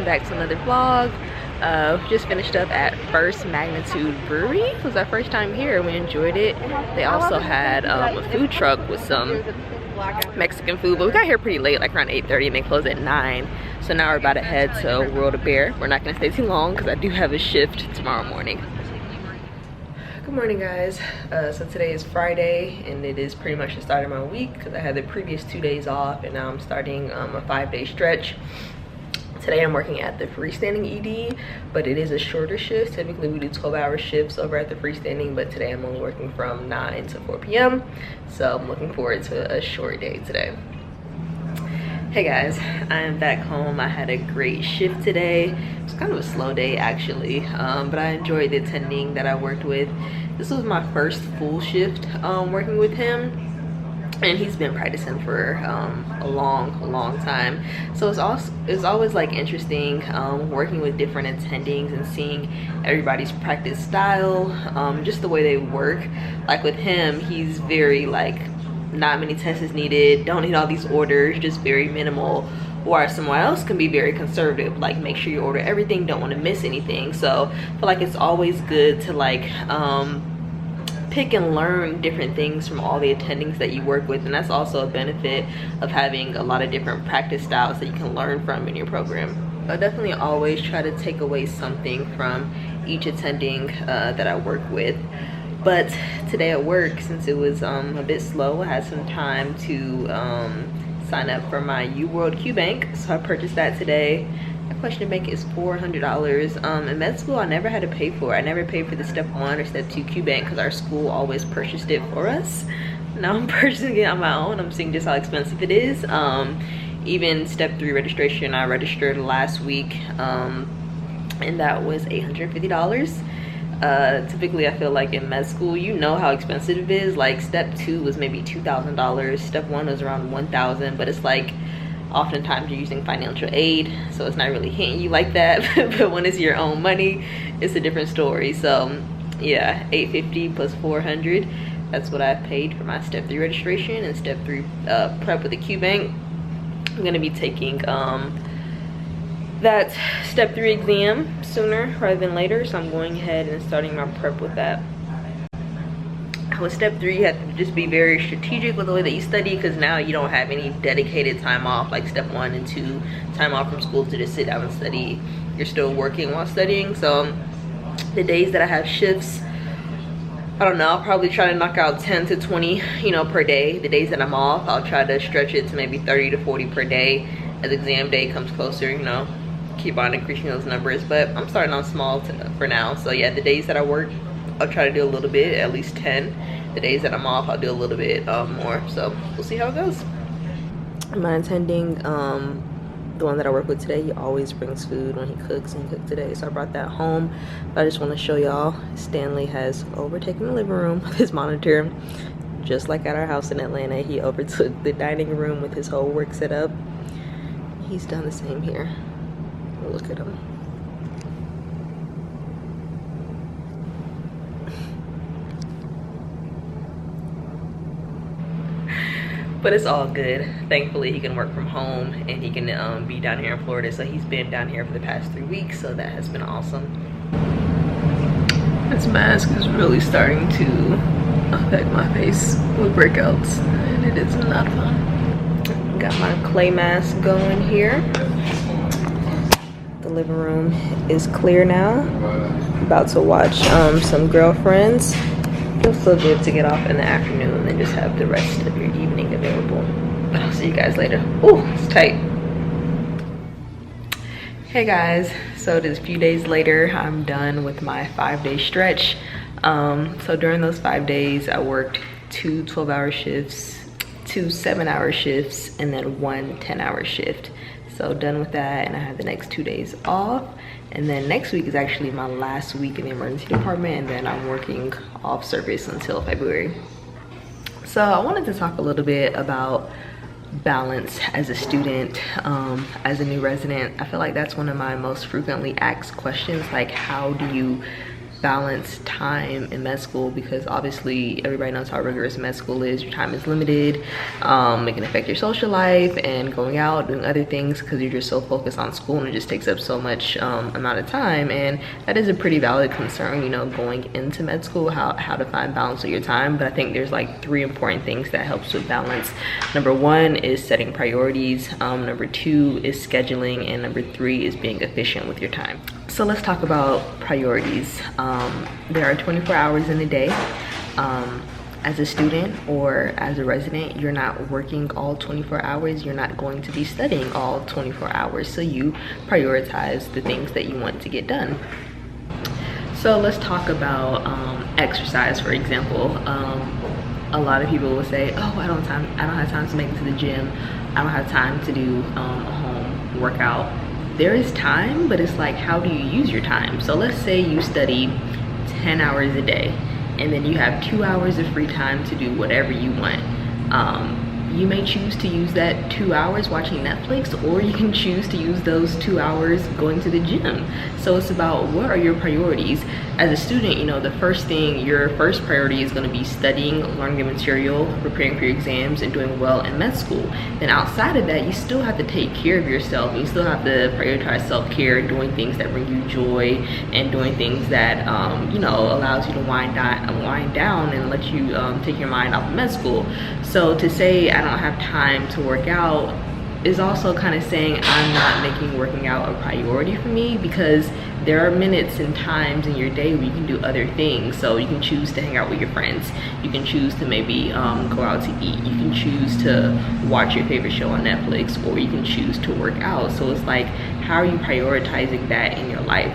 welcome back to another vlog. Just finished up at First Magnitude Brewery. It was our first time here and we enjoyed it. They also had a food truck with some Mexican food, but we got here pretty late, like around 8:30, and they closed at 9. So now we're about to head to World of Bear. We're not gonna stay too long because I do have a shift tomorrow morning. Good morning, guys. So today is Friday and it is pretty much the start of my week because I had the previous 2 days off and now I'm starting a 5-day stretch. Today I'm working at the freestanding ED, but it is a shorter shift. Typically we do 12-hour shifts over at the freestanding, but today I'm only working from 9 to 4 p.m. So I'm looking forward to a short day today. Hey guys, I am back home. I had a great shift today. It was kind of a slow day actually, but I enjoyed the attending that I worked with. This was my first full shift working with him. And he's been practicing for a long time, so it's always like interesting working with different attendings and seeing everybody's practice style, just the way they work. Like with him, he's very like not many tests needed, don't need all these orders, just very minimal, whereas someone else can be very conservative, like make sure you order everything, don't want to miss anything. So I feel like it's always good to like pick and learn different things from all the attendings that you work with, and that's also a benefit of having a lot of different practice styles that you can learn from in your program. I definitely always try to take away something from each attending that I work with, but today at work, since it was a bit slow, I had some time to sign up for my UWorld Q Bank, so I purchased that today. My question bank is $400. In med school, I never had to pay for it. I never paid for the step 1 or step 2 Q bank because our school always purchased it for us. Now I'm purchasing it on my own. I'm seeing just how expensive it is. Even step 3 registration, I registered last week, and that was $850. Typically I feel like in med school, you know how expensive it is. Like step 2 was maybe $2,000. Step 1 was around $1,000, but it's like oftentimes you're using financial aid, so it's not really hitting you like that. But when it's your own money, it's a different story. So yeah, $850 plus $400, that's what I paid for my step 3 registration and step 3 prep with the Q Bank. I'm going to be taking that step 3 exam sooner rather than later, so I'm going ahead and starting my prep with that. With step 3, you have to just be very strategic with the way that you study, because now you don't have any dedicated time off like step 1 and 2, time off from school to just sit down and study. You're still working while studying. So the days that I have shifts, I don't know, I'll probably try to knock out 10 to 20, you know, per day. The days that I'm off, I'll try to stretch it to maybe 30 to 40 per day. As exam day comes closer, you know, keep on increasing those numbers. But I'm starting on small for now. So yeah, the days that I work, I'll try to do a little bit, at least 10. The days that I'm off, I'll do a little bit more. So we'll see how it goes. My attending, the one that I work with today, he always brings food when he cooks, and he cooked today, so I brought that home. But I just want to show y'all, Stanley has overtaken the living room with his monitor. Just like at our house in Atlanta, he overtook the dining room with his whole work setup. He's done the same here. Look at him. But it's all good. Thankfully, he can work from home and he can be down here in Florida. So he's been down here for the past 3 weeks, so that has been awesome. This mask is really starting to affect my face with breakouts, and it is not fun. Got my clay mask going here. The living room is clear now. About to watch some Girlfriends. Feels so good to get off in the afternoon and just have the rest of your evening available. But I'll see you guys later. Oh, it's tight. Hey guys, so it is a few days later. I'm done with my 5-day stretch. So during those 5 days, I worked 2 12-hour shifts, 2 7-hour shifts, and then 1 10-hour shift. So done with that, and I have the next 2 days off. And then next week is actually my last week in the emergency department, and then I'm working off service until February. So I wanted to talk a little bit about balance as a student, as a new resident. I feel like that's one of my most frequently asked questions, like how do you balance time in med school, because obviously everybody knows how rigorous med school is. Your time is limited. It can affect your social life and going out, doing other things, because you're just so focused on school and it just takes up so much amount of time. And that is a pretty valid concern, you know, going into med school, how to find balance with your time. But I think there's like 3 important things that helps with balance. Number 1 is setting priorities. Number 2 is scheduling, and number 3 is being efficient with your time. So let's talk about priorities. There are 24 hours in a day. As a student or as a resident, you're not working all 24 hours. You're not going to be studying all 24 hours. So you prioritize the things that you want to get done. So let's talk about exercise, for example. A lot of people will say, oh, I don't have time to make it to the gym. I don't have time to do a home workout. There is time, but it's like, how do you use your time? So let's say you study 10 hours a day, and then you have 2 hours of free time to do whatever you want. You may choose to use that 2 hours watching Netflix, or you can choose to use those 2 hours going to the gym. So it's about, what are your priorities? As a student, you know, your first priority is going to be studying, learning the material, preparing for your exams, and doing well in med school. Then outside of that, you still have to take care of yourself. You still have to prioritize self-care, doing things that bring you joy, and doing things that you know, allows you to wind down and let you take your mind off of med school. So to say I don't have time to work out is also kind of saying I'm not making working out a priority for me, because there are minutes and times in your day where you can do other things. So you can choose to hang out with your friends. You can choose to maybe go out to eat. You can choose to watch your favorite show on Netflix, or you can choose to work out. So it's like, how are you prioritizing that in your life?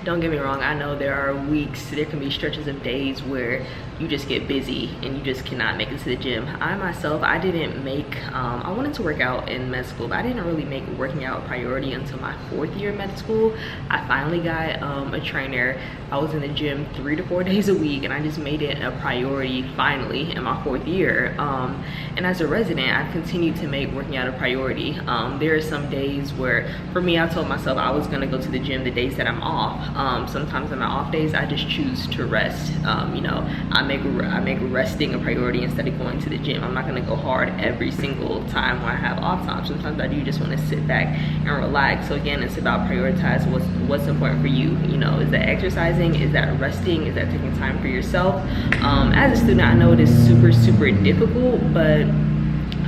Don't get me wrong, I know there are weeks, there can be stretches of days where you just get busy and you just cannot make it to the gym. I myself, I didn't make, I wanted to work out in med school, but I didn't really make working out a priority until my 4th year of med school. I finally got a trainer. I was in the gym 3 to 4 days a week, and I just made it a priority finally in my 4th year. And as a resident, I've continued to make working out a priority. There are some days where, for me, I told myself I was gonna go to the gym the days that I'm off. Sometimes on my off days, I just choose to rest. You know, I make resting a priority instead of going to the gym. I'm not gonna go hard every single time when I have off time. Sometimes I do just want to sit back and relax. So again, it's about prioritize what's important for you. You know, is that exercising? Is that resting? Is that taking time for yourself? As a student, I know it is super difficult, but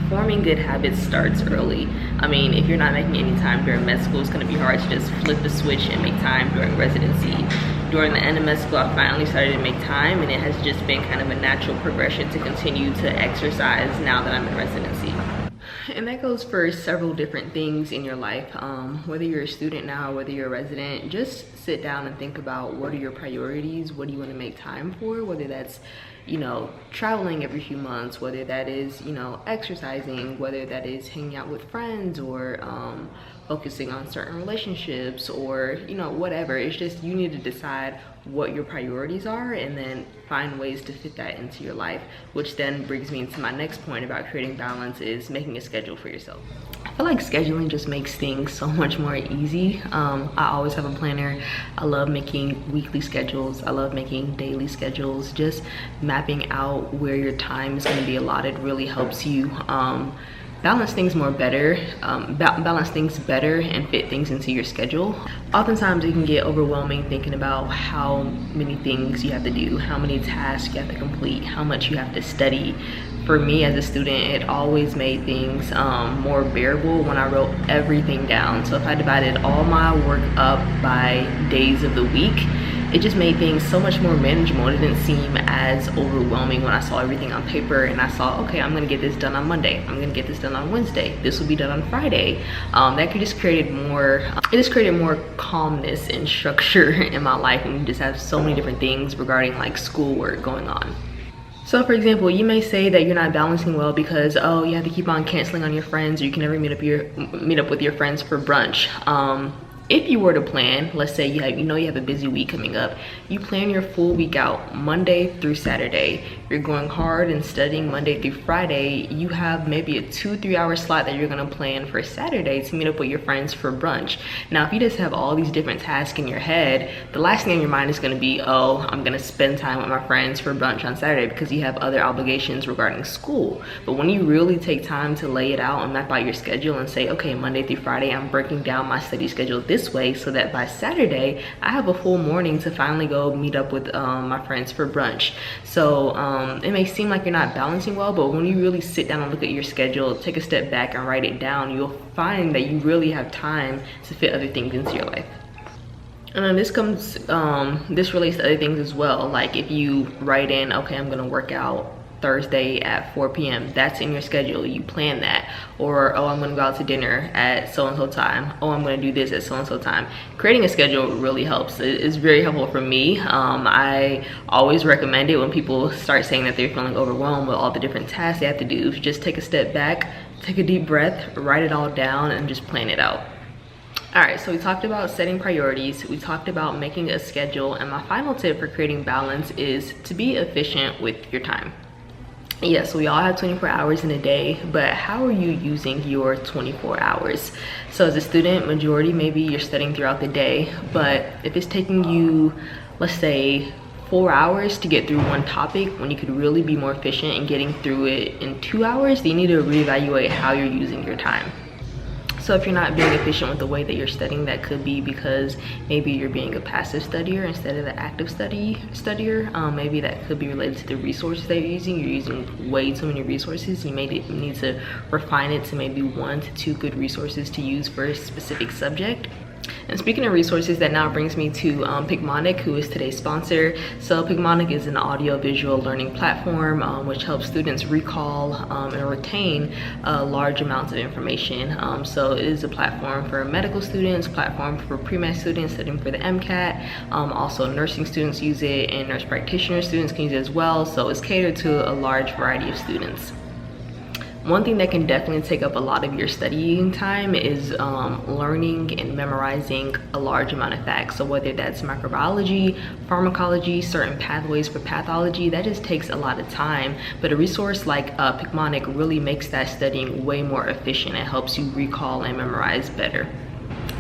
forming good habits starts early. I mean, if you're not making any time during med school, it's gonna be hard to just flip the switch and make time during residency. During the end of med school, I finally started to make time, and it has just been kind of a natural progression to continue to exercise now that I'm in residency. And that goes for several different things in your life. Whether you're a student now, whether you're a resident, just sit down and think about, what are your priorities? What do you want to make time for? Whether that's, you know, traveling every few months, whether that is, you know, exercising, whether that is hanging out with friends, or focusing on certain relationships, or, you know, whatever. It's just, you need to decide what your priorities are, and then find ways to fit that into your life, which then brings me into my next point about creating balance, is making a schedule for yourself. I feel like scheduling just makes things so much more easy. I always have a planner. I love making weekly schedules. I love making daily schedules. Just mapping out where your time is going to be allotted really helps you balance things better and fit things into your schedule. Oftentimes it can get overwhelming thinking about how many things you have to do, how many tasks you have to complete, how much you have to study. For me as a student, it always made things more bearable when I wrote everything down. So if I divided all my work up by days of the week, it just made things so much more manageable. It didn't seem as overwhelming when I saw everything on paper, and I saw, okay, I'm gonna get this done on Monday, I'm gonna get this done on Wednesday, this will be done on Friday. That just created more calmness and structure in my life, and you just have so many different things regarding like schoolwork going on. So for example, you may say that you're not balancing well because, oh, you have to keep on canceling on your friends, or you can never meet up with your friends for brunch. if you were to plan, let's say you have a busy week coming up, you plan your full week out Monday through Saturday. You're going hard and studying Monday through Friday. You have maybe a 2-3 hour slot that you're gonna plan for Saturday to meet up with your friends for brunch. Now, if you just have all these different tasks in your head, the last thing in your mind is gonna be, oh, I'm gonna spend time with my friends for brunch on Saturday, because you have other obligations regarding school. But when you really take time to lay it out and map out your schedule and say, okay, Monday through Friday, I'm breaking down my study schedule this way so that by Saturday I have a full morning to finally go meet up with my friends for brunch. So it may seem like you're not balancing well, but when you really sit down and look at your schedule, take a step back and write it down, you'll find that you really have time to fit other things into your life. And then this relates to other things as well. Like if you write in, okay, I'm gonna work out Thursday at 4 p.m. That's in your schedule, you plan that. Or, oh, I'm gonna go out to dinner at so-and-so time. Oh, I'm gonna do this at so-and-so time. Creating a schedule really helps. It's very helpful for me. I always recommend it when people start saying that they're feeling overwhelmed with all the different tasks they have to do. Just take a step back, take a deep breath, write it all down, and just plan it out. All right, so we talked about setting priorities, we talked about making a schedule, and my final tip for creating balance is to be efficient with your time. Yes, we all have 24 hours in a day, but how are you using your 24 hours? So as a student, majority, maybe you're studying throughout the day, but if it's taking you, let's say, 4 hours to get through one topic when you could really be more efficient in getting through it in 2 hours, then you need to reevaluate how you're using your time. So if you're not being efficient with the way that you're studying, that could be because maybe you're being a passive studier instead of the active studier. Maybe that could be related to the resources that you're using. You're using way too many resources. You may need to refine it to maybe 1 to 2 good resources to use for a specific subject. And speaking of resources, that now brings me to Picmonic, who is today's sponsor. So Picmonic is an audio-visual learning platform which helps students recall and retain large amounts of information. So it is a platform for medical students, platform for pre-med students studying for the MCAT. Also nursing students use it, and nurse practitioner students can use it as well. So it's catered to a large variety of students. One thing that can definitely take up a lot of your studying time is learning and memorizing a large amount of facts. So whether that's microbiology, pharmacology, certain pathways for pathology, that just takes a lot of time. But a resource like Picmonic really makes that studying way more efficient. It helps you recall and memorize better.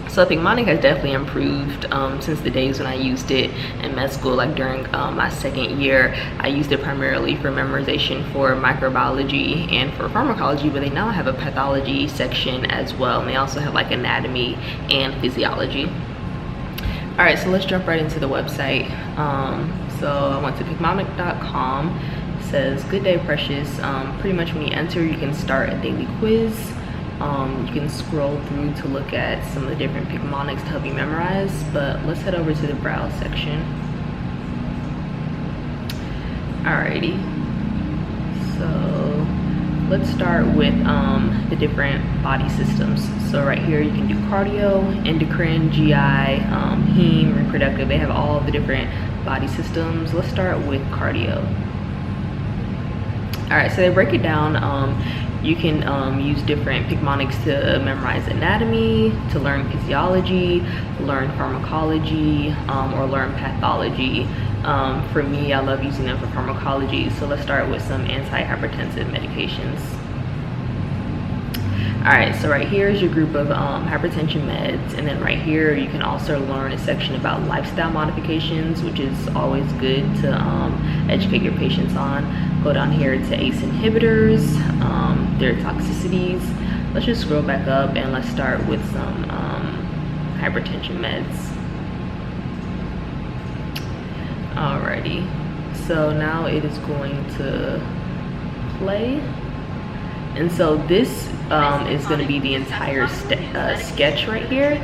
So Picmonic has definitely improved since the days when I used it in med school. Like during my second year, I used it primarily for memorization for microbiology and for pharmacology, but they now have a pathology section as well, and they also have like anatomy and physiology. All right, so let's jump right into the website. So I went to picmonic.com. It says, "Good day, Precious." Pretty much when you enter, you can start a daily quiz. You can scroll through to look at some of the different Picmonics to help you memorize, but let's head over to the browse section. Alrighty, so let's start with the different body systems. So right here you can do cardio, endocrine, GI, heme, reproductive. They have all the different body systems. Let's start with cardio. All right, so they break it down. You can use different Picmonics to memorize anatomy, to learn physiology, learn pharmacology, or learn pathology. For me, I love using them for pharmacology. So let's start with some antihypertensive medications. All right, so right here is your group of hypertension meds, and then right here you can also learn a section about lifestyle modifications, which is always good to educate your patients on. Go down here to ACE inhibitors, their toxicities. Let's just scroll back up and let's start with some hypertension meds. Alrighty, so now it is going to play. And so this is going to be the entire sketch right here.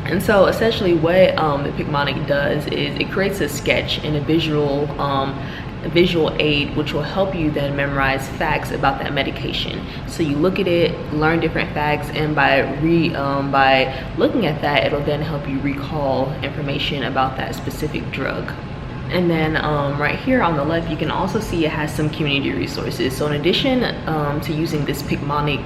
And so essentially what the Picmonic does is it creates a sketch and a visual aid which will help you then memorize facts about that medication. So you look at it, learn different facts, and by looking at that, it'll then help you recall information about that specific drug. And then right here on the left, you can also see it has some community resources. So in addition to using this Picmonic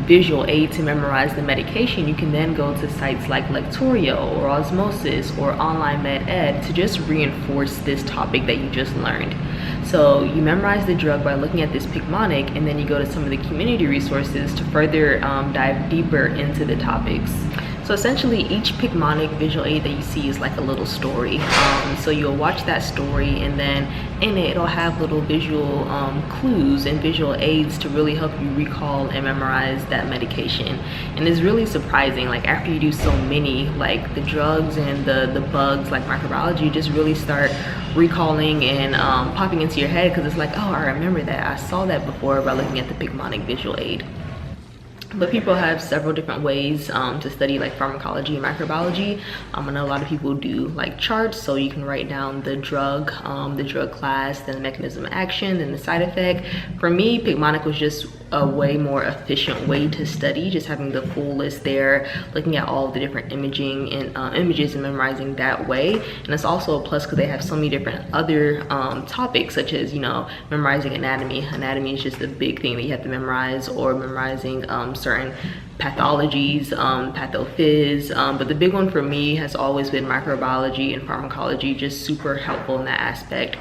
visual aid to memorize the medication, you can then go to sites like Lectorio or Osmosis or Online Med Ed to just reinforce this topic that you just learned. So you memorize the drug by looking at this Picmonic, and then you go to some of the community resources to further dive deeper into the topics. So essentially each Picmonic visual aid that you see is like a little story. So you'll watch that story, and then in it, it'll have little visual clues and visual aids to really help you recall and memorize that medication. And it's really surprising, like after you do so many, like the drugs and the bugs like microbiology, you just really start recalling and popping into your head, because it's like, oh, I remember that. I saw that before by looking at the Picmonic visual aid. But people have several different ways to study like pharmacology and microbiology. I know a lot of people do like charts, so you can write down the drug class, then the mechanism of action, then the side effect. For me, Picmonic was just a way more efficient way to study, just having the full list there, looking at all the different imaging and images and memorizing that way. And it's also a plus because they have so many different other topics, such as, you know, memorizing anatomy. Anatomy is just a big thing that you have to memorize, or memorizing certain pathologies, pathophys, but the big one for me has always been microbiology and pharmacology, just super helpful in that aspect.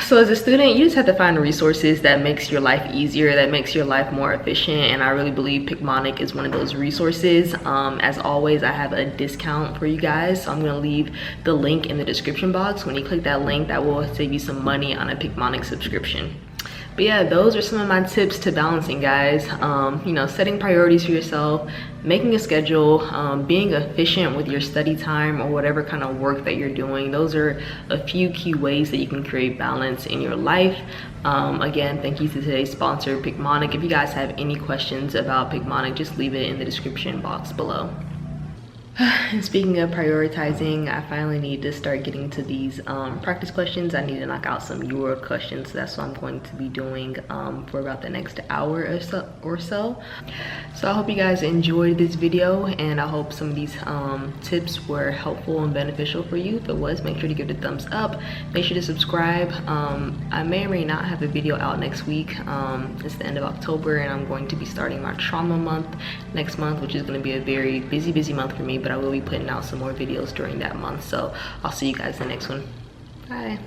So as a student, you just have to find resources that makes your life easier, that makes your life more efficient, and I really believe Picmonic is one of those resources. As always, I have a discount for you guys, so I'm going to leave the link in the description box. When you click that link, that will save you some money on a Picmonic subscription. But yeah, those are some of my tips to balancing, guys. You know, setting priorities for yourself, making a schedule, being efficient with your study time or whatever kind of work that you're doing. Those are a few key ways that you can create balance in your life. Again, thank you to today's sponsor, Picmonic. If you guys have any questions about Picmonic, just leave it in the description box below. And speaking of prioritizing, I finally need to start getting to these practice questions. I need to knock out some UWorld questions. So that's what I'm going to be doing for about the next hour or so. So I hope you guys enjoyed this video, and I hope some of these tips were helpful and beneficial for you. If it was, make sure to give it a thumbs up. Make sure to subscribe. I may or may not have a video out next week. It's the end of October, and I'm going to be starting my trauma month next month, which is going to be a very busy month for me. But I will be putting out some more videos during that month. So I'll see you guys in the next one. Bye.